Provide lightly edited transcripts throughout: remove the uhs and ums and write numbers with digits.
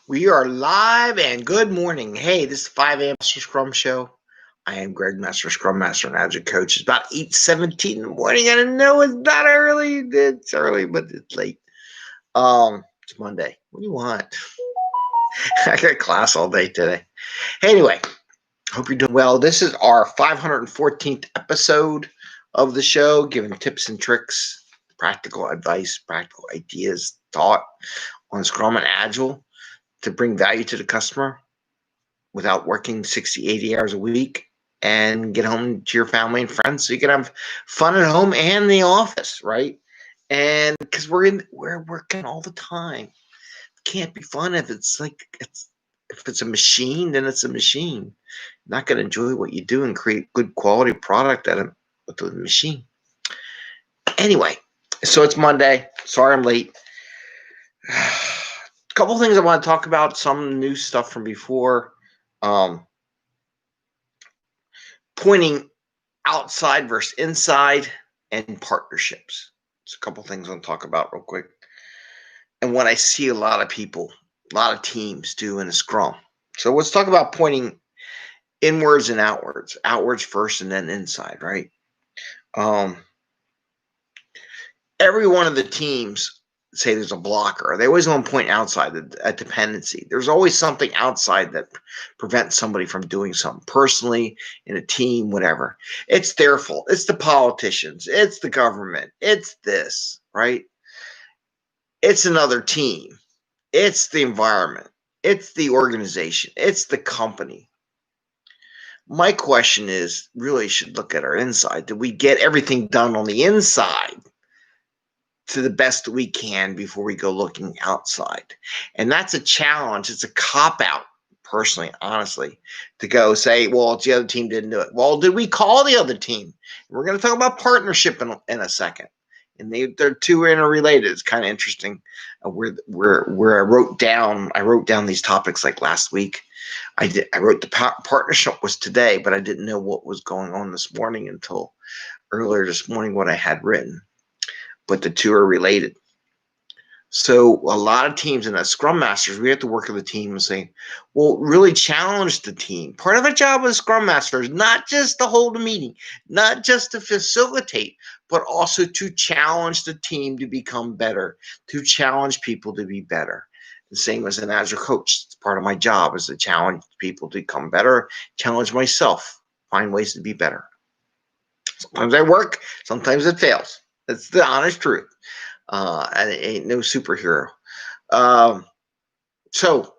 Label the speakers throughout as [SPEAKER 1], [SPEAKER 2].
[SPEAKER 1] We are live and good morning. Hey, this is the 5amMesterScrum Scrum Show. I am Greg Mester, Scrum Master and Agile Coach. It's about 8:17 in the morning. I know it's not early. It's early, but it's late. It's Monday. What do you want? I got class all day today. Anyway, hope you're doing well. This is our 514th episode of the show, giving tips and tricks, practical advice, practical ideas, thought on Scrum and Agile to bring value to the customer without working 60, 80 hours a week and get home to your family and friends so you can have fun at home and in the office, right? And because we're working all the time. It can't be fun if if it's a machine, then it's a machine. You're not going to enjoy what you do and create good quality product with the machine. Anyway, so it's Monday. Sorry I'm late. A couple things I want to talk about, some new stuff from before. Pointing outside versus inside and partnerships. It's a couple things I want to talk about real quick. And what I see a lot of people, a lot of teams do in a Scrum. So let's talk about pointing inwards and outwards. Outwards first and then inside, right? Every one of the teams, say there's a blocker, they always want to point outside a dependency. There's always something outside that prevents somebody from doing something personally, in a team, whatever. It's their fault. It's the politicians. It's the government. It's this, right? It's another team. It's the environment. It's the organization. It's the company. My question is, really should look at our inside. Did we get everything done on the inside to the best we can before we go looking outside? And that's a challenge. It's a cop-out, personally, honestly, to go say, well, the other team didn't do it. Well, did we call the other team? We're going to talk about partnership in a second. And they're two interrelated. It's kind of interesting. Where I wrote down these topics like last week. I wrote the partnership was today, but I didn't know what was going on this morning until earlier this morning what I had written. But the two are related. So a lot of teams and as Scrum Masters, we have to work with the team and say, well, really challenge the team. Part of the job of a Scrum Master is not just to hold a meeting, not just to facilitate, but also to challenge the team to become better, to challenge people to be better. The same as an Agile coach. It's part of my job is to challenge people to become better, challenge myself, find ways to be better. Sometimes I work, sometimes it fails. That's the honest truth. And it ain't no superhero. So,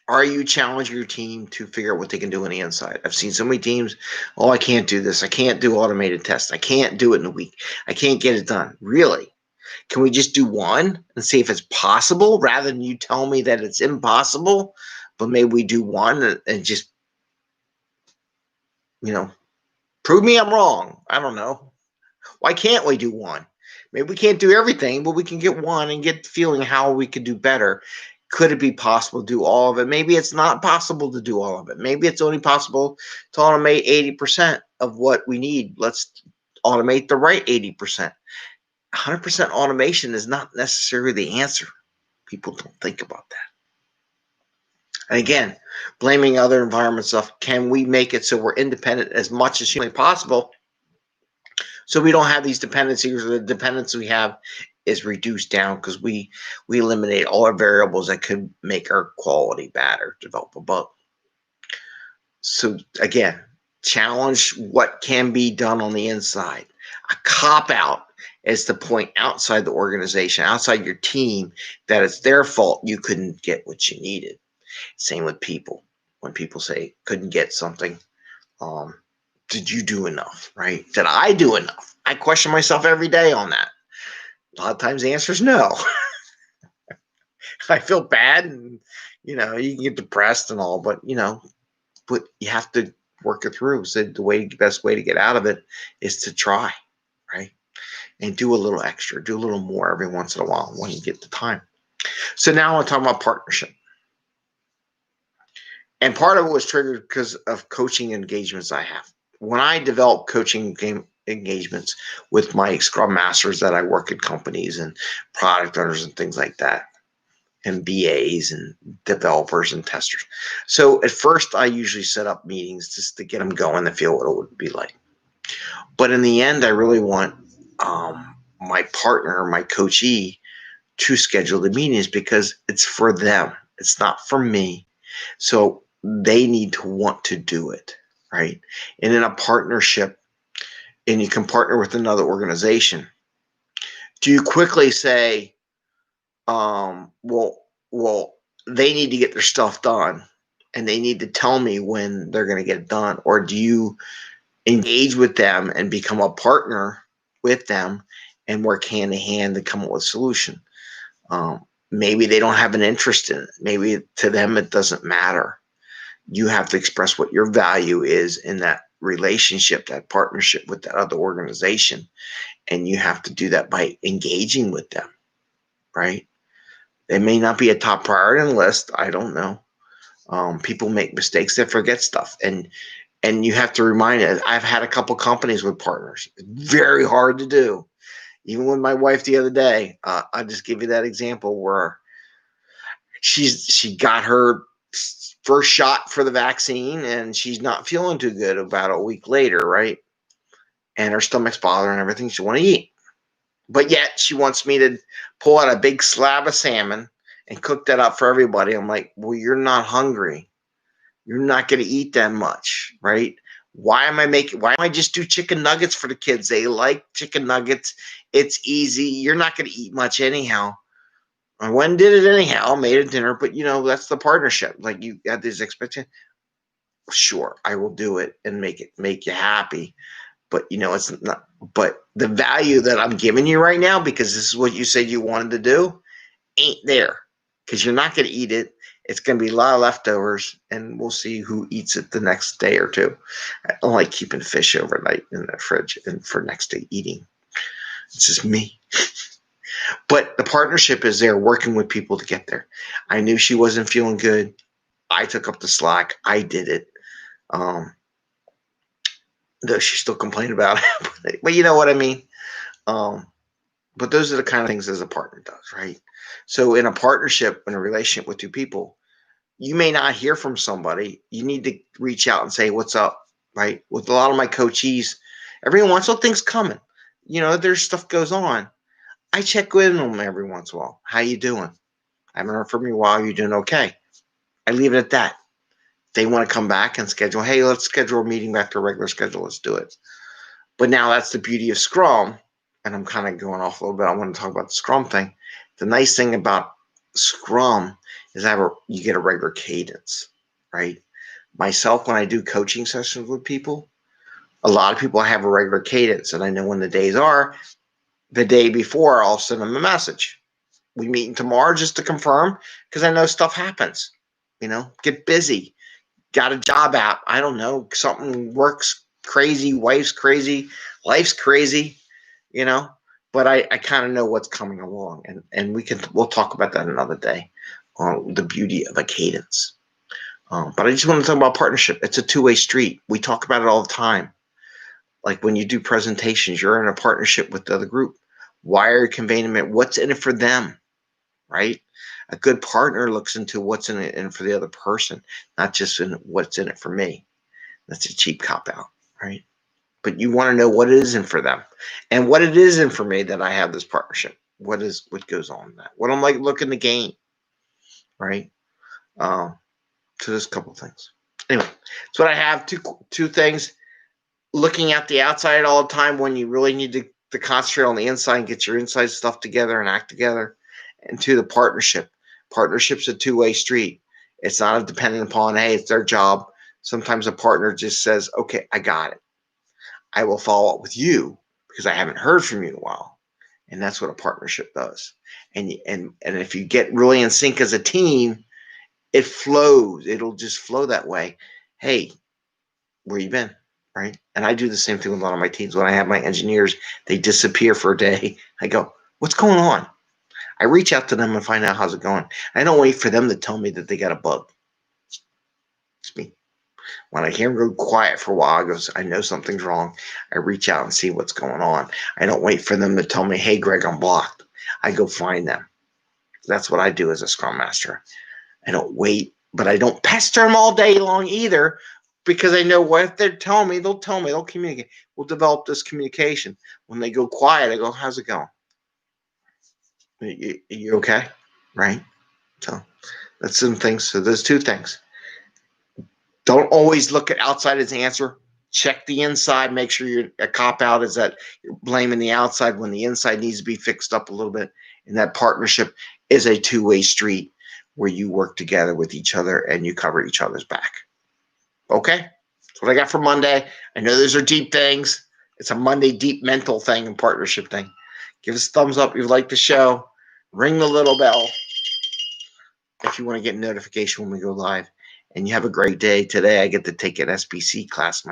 [SPEAKER 1] are you challenging your team to figure out what they can do on the inside? I've seen so many teams, oh, I can't do this. I can't do automated tests. I can't do it in a week. I can't get it done. Really? Can we just do one and see if it's possible rather than you tell me that it's impossible? But maybe we do one and just, prove me I'm wrong. I don't know. Why can't we do one? Maybe we can't do everything, but we can get one and get the feeling how we could do better. Could it be possible to do all of it? Maybe it's not possible to do all of it. Maybe it's only possible to automate 80% of what we need. Let's automate the right 80%. 100% automation is not necessarily the answer. People don't think about that. And again, blaming other environment stuff. Can we make it so we're independent as much as humanly possible? So we don't have these dependencies, or the dependence we have is reduced down because we eliminate all our variables that could make our quality bad or develop a bug. So again, challenge what can be done on the inside. A cop-out is to point outside the organization, outside your team, that it's their fault you couldn't get what you needed. Same with people. When people say couldn't get something, did you do enough, right? Did I do enough? I question myself every day on that. A lot of times the answer is no. I feel bad and, you can get depressed and all, but you have to work it through. So the best way to get out of it is to try, right? And do a little extra, do a little more every once in a while when you get the time. So now I want to talk about partnership. And part of it was triggered because of coaching engagements I have. When I develop coaching engagements with my Scrum Masters that I work at companies and product owners and things like that, and BAs and developers and testers. So at first, I usually set up meetings just to get them going to feel what it would be like. But in the end, I really want my partner, my coachee, to schedule the meetings because it's for them. It's not for me. So they need to want to do it, right? And in a partnership, and you can partner with another organization, do you quickly say, well, they need to get their stuff done and they need to tell me when they're going to get it done? Or do you engage with them and become a partner with them and work hand in hand to come up with a solution? Maybe they don't have an interest in it. Maybe to them it doesn't matter. You have to express what your value is in that relationship, that partnership with that other organization. And you have to do that by engaging with them, right? It may not be a top priority on the list. I don't know. People make mistakes. They forget stuff. And you have to remind it. I've had a couple companies with partners. It's very hard to do. Even with my wife the other day, I'll just give you that example where she got her first shot for the vaccine and she's not feeling too good about a week later, right? And her stomach's bothering and everything. She want to eat. But yet she wants me to pull out a big slab of salmon and cook that up for everybody. I'm like, well, you're not hungry. You're not going to eat that much, right? Why am I just do chicken nuggets for the kids? They like chicken nuggets. It's easy. You're not going to eat much anyhow. I went and did it anyhow, made a dinner, but that's the partnership. Like you had this expectation. Sure, I will do it and make you happy. But it's not, but the value that I'm giving you right now, because this is what you said you wanted to do, ain't there. Because you're not going to eat it. It's going to be a lot of leftovers, and we'll see who eats it the next day or two. I don't like keeping fish overnight in the fridge and for next day eating. It's just me. But the partnership is there, working with people to get there. I knew she wasn't feeling good. I took up the slack. I did it. Though she still complained about it. But you know what I mean? But those are the kind of things as a partner does, right? So in a partnership, in a relationship with two people, you may not hear from somebody. You need to reach out and say, what's up, right? With a lot of my coachees, every once in a while things coming. There's stuff goes on. I check with them every once in a while. How you doing? I haven't heard from you in a while. You doing okay? I leave it at that. They want to come back and schedule, hey, let's schedule a meeting back to a regular schedule. Let's do it. But now that's the beauty of Scrum. And I'm kind of going off a little bit. I want to talk about the Scrum thing. The nice thing about Scrum is you get a regular cadence, right? Myself, when I do coaching sessions with people, a lot of people have a regular cadence. And I know when the days are. The day before, I'll send them a message. We meeting tomorrow just to confirm, because I know stuff happens. Get busy. Got a job app. I don't know. Something works crazy. Wife's crazy. Life's crazy. But I kind of know what's coming along, and we'll talk about that another day on the beauty of a cadence. But I just want to talk about partnership. It's a two-way street. We talk about it all the time. Like when you do presentations, you're in a partnership with the other group. Why are you conveying it? What's in it for them, right? A good partner looks into what's in it for the other person, not just in what's in it for me. That's a cheap cop-out, right? But you want to know what it is in for them, and what it is in for me that I have this partnership. What goes on in that? What I'm like looking to gain, right? So there's a couple of things. Anyway, so what I have two things. Looking at the outside all the time when you really need to concentrate on the inside and get your inside stuff together and act together. And two, the partnership. Partnership's a two-way street. It's not dependent upon, hey, it's their job. Sometimes a partner just says, okay, I got it. I will follow up with you because I haven't heard from you in a while. And that's what a partnership does. And if you get really in sync as a team, it flows. It'll just flow that way. Hey, where you been? Right? And I do the same thing with a lot of my teams. When I have my engineers, they disappear for a day. I go, what's going on? I reach out to them and find out how's it going. I don't wait for them to tell me that they got a bug. It's me. When I hear them go quiet for a while, I know something's wrong. I reach out and see what's going on. I don't wait for them to tell me, hey, Greg, I'm blocked. I go find them. That's what I do as a Scrum Master. I don't wait, but I don't pester them all day long either, because I know what if they're telling me, they'll tell me, they'll communicate. We'll develop this communication. When they go quiet, I go, how's it going? You okay? Right? So that's some things. So there's two things. Don't always look at outside as the answer. Check the inside. Make sure you're a cop out is that you're blaming the outside when the inside needs to be fixed up a little bit. And that partnership is a two-way street where you work together with each other and you cover each other's back. Okay? That's what I got for Monday. I know those are deep things. It's a Monday deep mental thing and partnership thing. Give us a thumbs up if you like the show. Ring the little bell if you want to get a notification when we go live. And you have a great day. Today I get to take an SBC class,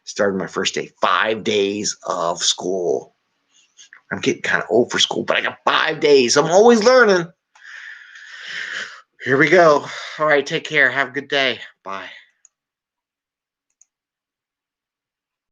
[SPEAKER 1] started my first day. 5 days of school. I'm getting kind of old for school, but I got 5 days. I'm always learning. Here we go. All right, take care. Have a good day. Bye.